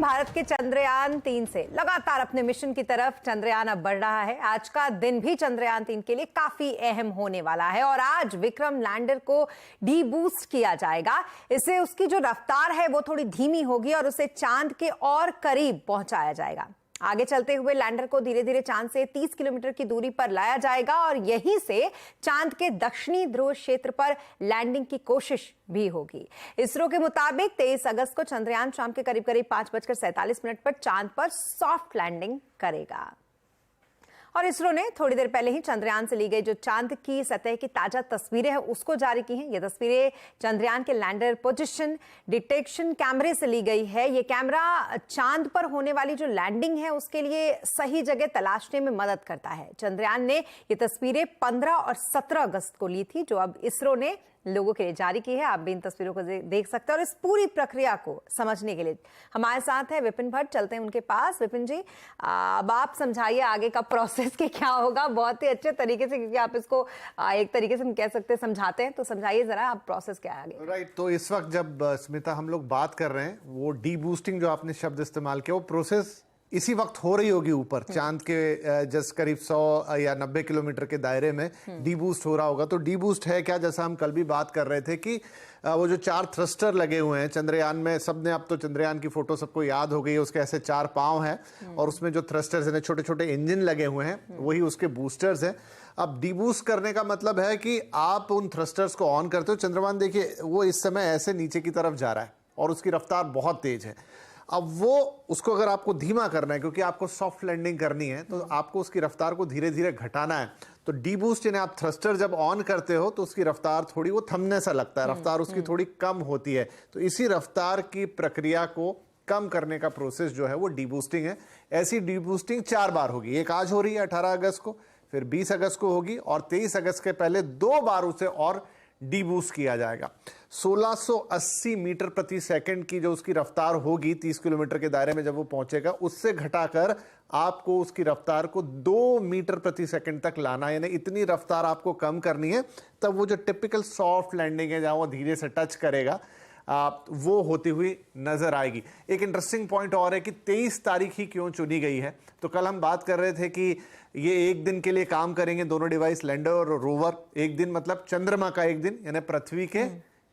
भारत के चंद्रयान 3 से लगातार अपने मिशन की तरफ चंद्रयान अब बढ़ रहा है। आज का दिन भी चंद्रयान 3 के लिए काफी अहम होने वाला है और आज विक्रम लैंडर को डी बूस्ट किया जाएगा। इससे उसकी जो रफ्तार है वो थोड़ी धीमी होगी और उसे चांद के और करीब पहुंचाया जाएगा। आगे चलते हुए लैंडर को धीरे धीरे चांद से 30 किलोमीटर की दूरी पर लाया जाएगा और यहीं से चांद के दक्षिणी ध्रुव क्षेत्र पर लैंडिंग की कोशिश भी होगी। इसरो के मुताबिक 23 अगस्त को चंद्रयान शाम के करीब करीब 5:47 पर चांद पर सॉफ्ट लैंडिंग करेगा। और इसरो ने थोड़ी देर पहले ही चंद्रयान से ली गई जो चांद की सतह की ताजा तस्वीरें हैं उसको जारी की हैं। ये तस्वीरें चंद्रयान के लैंडर पोजीशन डिटेक्शन कैमरे से ली गई है। ये कैमरा चांद पर होने वाली जो लैंडिंग है उसके लिए सही जगह तलाशने में मदद करता है। चंद्रयान ने ये तस्वीरें 15 और 17 अगस्त को ली थी जो अब इसरो ने लोगों के लिए जारी की है। आप भी इन तस्वीरों को देख सकते हैं और इस पूरी प्रक्रिया को समझने के लिए हमारे साथ है विपिन भट्ट। चलते हैं उनके पास। विपिन जी, अब आप समझाइए आगे का प्रोसेस के क्या होगा बहुत ही अच्छे तरीके से, क्योंकि आप इसको एक तरीके से हम कह सकते हैं समझाते हैं, तो समझाइए जरा आप प्रोसेस क्या है आगे। राइट, तो इस वक्त जब स्मिता हम लोग बात कर रहे हैं वो डी बूस्टिंग जो आपने शब्द इस्तेमाल किया वो प्रोसेस इसी वक्त हो रही होगी ऊपर चांद के जस्ट करीब 100 या 90 किलोमीटर के दायरे में डी बूस्ट हो रहा होगा। तो डी बूस्ट है क्या, जैसा हम कल भी बात कर रहे थे कि वो जो 4 थ्रस्टर लगे हुए हैं चंद्रयान में, सबने अब तो चंद्रयान की फोटो सबको याद हो गई है, उसके ऐसे 4 पांव हैं और उसमें जो थ्रस्टर्स हैं छोटे छोटे इंजन लगे हुए हैं वही उसके बूस्टर्स हैं। अब डी बूस्ट करने का मतलब है कि आप उन थ्रस्टर्स को ऑन करते हो। चंद्रयान देखिए वो इस समय ऐसे नीचे की तरफ जा रहा है और उसकी रफ्तार बहुत तेज है। अब वो उसको अगर आपको धीमा करना है क्योंकि आपको सॉफ्ट लैंडिंग करनी है तो आपको उसकी रफ्तार को धीरे धीरे घटाना है। तो डी बूस्ट यानी आप थ्रस्टर जब ऑन करते हो तो उसकी रफ्तार थोड़ी वो थमने सा लगता है, रफ्तार उसकी थोड़ी कम होती है। तो इसी रफ्तार की प्रक्रिया को कम करने का प्रोसेस जो है वो डी बूस्टिंग है। ऐसी डी बूस्टिंग 4 बार होगी। एक आज हो रही है 18 अगस्त को, फिर 20 अगस्त को होगी और 23 अगस्त के पहले 2 बार उसे और डी बूस्ट किया जाएगा। 1680 मीटर प्रति सेकंड की जो उसकी रफ्तार होगी 30 किलोमीटर के दायरे में जब वो पहुंचेगा उससे घटाकर आपको उसकी रफ्तार को 2 मीटर प्रति सेकंड तक लाना है, यानी इतनी रफ्तार आपको कम करनी है। तब वो जो टिपिकल सॉफ्ट लैंडिंग है जहां वो धीरे से टच करेगा वो होती हुई नजर आएगी। एक इंटरेस्टिंग पॉइंट और है कि 23 तारीख ही क्यों चुनी गई है। तो कल हम बात कर रहे थे कि ये एक दिन के लिए काम करेंगे दोनों डिवाइस, लैंडर और रोवर। एक दिन मतलब चंद्रमा का एक दिन, यानी पृथ्वी के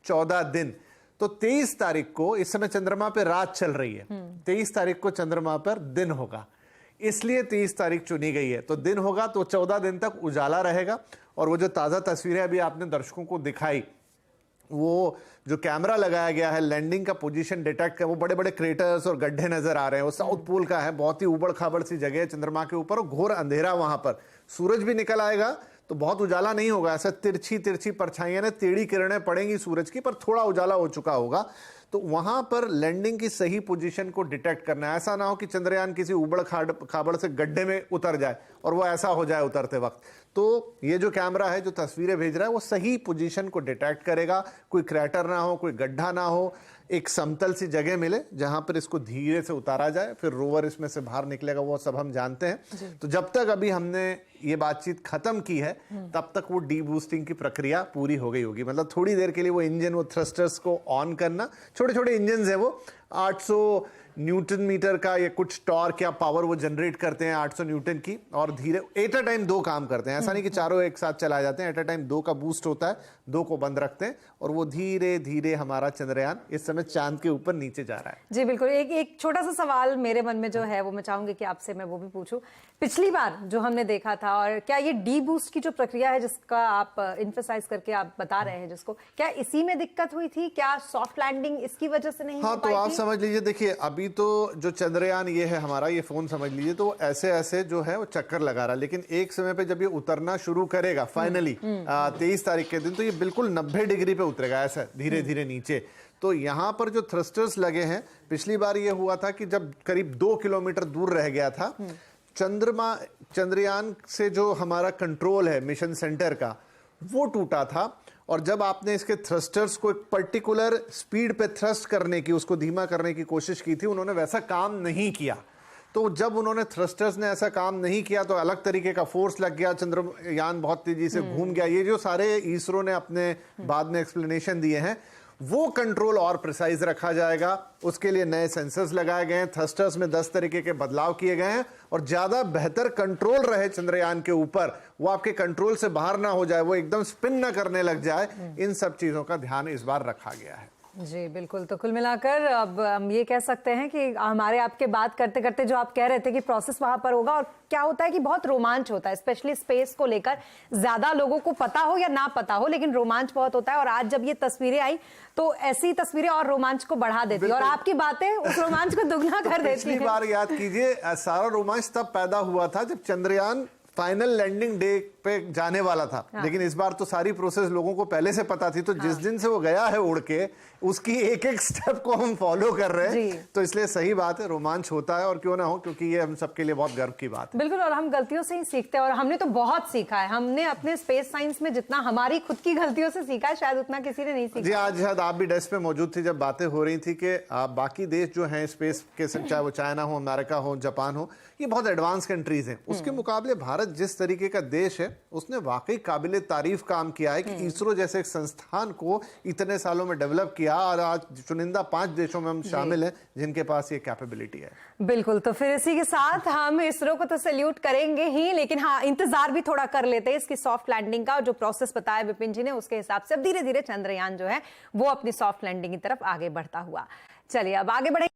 14 दिन। तो 23 तारीख को, इस समय चंद्रमा पे रात चल रही है, 23 तारीख को चंद्रमा पर दिन होगा, इसलिए 23 तारीख चुनी गई है। तो दिन होगा तो 14 दिन तक उजाला रहेगा। और वो जो ताजा तस्वीरें अभी आपने दर्शकों को दिखाई, वो जो कैमरा लगाया गया है लैंडिंग का पोजीशन डिटेक्ट कर, वो बड़े बड़े क्रेटर्स और गड्ढे नजर आ रहे हैं। वो साउथ पोल का है, बहुत ही उबड़ खाबड़ सी जगह है चंद्रमा के ऊपर और घोर अंधेरा वहां पर। सूरज भी निकल आएगा तो बहुत उजाला नहीं होगा, ऐसा तिरछी तिरछी परछाइयां ने टेढ़ी किरणें पड़ेंगी सूरज की, पर थोड़ा उजाला हो चुका होगा। तो वहां पर लैंडिंग की सही पोजीशन को डिटेक्ट करना है। ऐसा ना हो कि चंद्रयान किसी उबड़ खाबड़ से गड्ढे में उतर जाए और वो ऐसा हो जाए उतरते वक्त। तो ये जो कैमरा है जो तस्वीरें भेज रहा है वो सही पोजीशन को डिटेक्ट करेगा, कोई क्रैटर ना हो, कोई गड्ढा ना हो, एक समतल सी जगह मिले जहां पर इसको धीरे से उतारा जाए, फिर रोवर इसमें से बाहर निकलेगा, वो सब हम जानते हैं। तो जब तक अभी हमने ये बातचीत खत्म की है तब तक वो डी बूस्टिंग की प्रक्रिया पूरी हो गई होगी। मतलब थोड़ी देर के लिए वो इंजन, वो थ्रस्टर्स को ऑन करना, छोटे छोटे इंजन है वो 800 न्यूटन मीटर का ये कुछ टॉर्क या पावर वो जनरेट करते हैं 800 न्यूटन की, और धीरे एट अ टाइम 2 काम करते हैं। ऐसा नहीं कि चारों एक साथ चलाए जाते हैं, एट अ टाइम 2 का बूस्ट होता है, 2 को बंद रखते हैं और वो धीरे धीरे हमारा चंद्रयान इस समय चांद के ऊपर नीचे जा रहा है। जी बिल्कुल। एक छोटा सा सवाल मेरे मन में जो है वो मैं चाहूंगी कि आपसे मैं वो भी पूछूं। पिछली बार जो हमने देखा था, और क्या ये डी बूस्ट की जो प्रक्रिया है जिसका आप इन्फोसाइज करके आप बता रहे हैं जिसको, क्या इसी में दिक्कत हुई थी? क्या सॉफ्ट लैंडिंग इसकी वजह से नहीं हो पाई? तो आप समझ लीजिए, देखिए अभी तो जो चंद्रयान ये है हमारा, ये फोन समझ लीजिए, तो ऐसे ऐसे जो है वो चक्कर लगा रहा है, लेकिन एक समय पे जब ये उतरना शुरू करेगा फाइनली 23 तारीख के दिन, तो ये बिल्कुल 90 डिग्री पे उतरेगा ऐसा धीरे धीरे नीचे। तो यहां पर जो थ्रस्टर्स लगे हैं, पिछली बार ये हुआ था कि जब करीब 2 किलोमीटर दूर रह गया था चंद्रयान से जो हमारा कंट्रोल है मिशन सेंटर का, वो टूटा था। और जब आपने इसके थ्रस्टर्स को एक पर्टिकुलर स्पीड पे थ्रस्ट करने की, उसको धीमा करने की कोशिश की थी, उन्होंने वैसा काम नहीं किया। तो जब उन्होंने थ्रस्टर्स ने ऐसा काम नहीं किया तो अलग तरीके का फोर्स लग गया, चंद्रयान बहुत तेजी से घूम गया। ये जो सारे इसरो ने अपने बाद में एक्सप्लेनेशन दिए हैं वो कंट्रोल और प्रिसाइज रखा जाएगा। उसके लिए नए सेंसर्स लगाए गए हैं, थ्रस्टर्स में 10 तरीके के बदलाव किए गए हैं और ज्यादा बेहतर कंट्रोल रहे चंद्रयान के ऊपर, वो आपके कंट्रोल से बाहर ना हो जाए, वो एकदम स्पिन ना करने लग जाए। इन सब चीजों का ध्यान इस बार रखा गया है। जी बिल्कुल। तो कुल मिलाकर अब हम ये कह सकते हैं कि हमारे आपके बात करते करते जो आप कह रहे थे कि प्रोसेस वहां पर होगा, और क्या होता है कि बहुत रोमांच होता है, स्पेशली स्पेस को लेकर। ज्यादा लोगों को पता हो या ना पता हो, लेकिन रोमांच बहुत होता है। और आज जब ये तस्वीरें आई तो ऐसी तस्वीरें और रोमांच को बढ़ा देती है, और आपकी बातें उस रोमांच को दुगना कर देती पिछली है। बार याद कीजिए, सारा रोमांच तब पैदा हुआ था जब चंद्रयान फाइनल लैंडिंग डे पे जाने वाला था। लेकिन इस बार तो सारी प्रोसेस लोगों को पहले से पता थी, तो जिस दिन से वो गया है उड़ के, उसकी एक एक स्टेप को हम फॉलो कर रहे हैं। तो इसलिए सही बात है, रोमांच होता है, और क्यों ना हो, क्योंकि ये हम सबके लिए बहुत गर्व की बात है। बिल्कुल। और हम गलतियों से ही सीखते हैं, और हमने तो बहुत सीखा है। हमने अपने स्पेस साइंस में जितना हमारी खुद की गलतियों से सीखा है, शायद उतना किसी ने नहीं सीखा। जी, आज शायद आप भी डेस्क पे मौजूद थी जब बातें हो रही थी कि बाकी देश जो हैं स्पेस के, चाहे वो चाइना हो, अमेरिका हो, जापान हो, ये बहुत एडवांस कंट्रीज हैं। उसके मुकाबले भारत जिस तरीके का देश है, उसने वाकई काबिले तारीफ काम किया है कि इसरो जैसे एक संस्थान को इतने सालों में डेवलप किया, और आज चुनिंदा 5 देशों में हम शामिल हैं जिनके पास ये कैपेबिलिटी है। बिल्कुल। तो फिर इसी के साथ हम इसरो को तो सैल्यूट करेंगे ही, लेकिन हाँ, इंतजार भी थोड़ा कर लेते हैं इसकी सॉफ्ट लैंडिंग का। जो प्रोसेस बताया विपिन जी ने, उसके हिसाब से अब धीरे धीरे चंद्रयान जो है वो अपनी सॉफ्ट लैंडिंग की तरफ आगे बढ़ता हुआ। चलिए अब आगे बढ़े।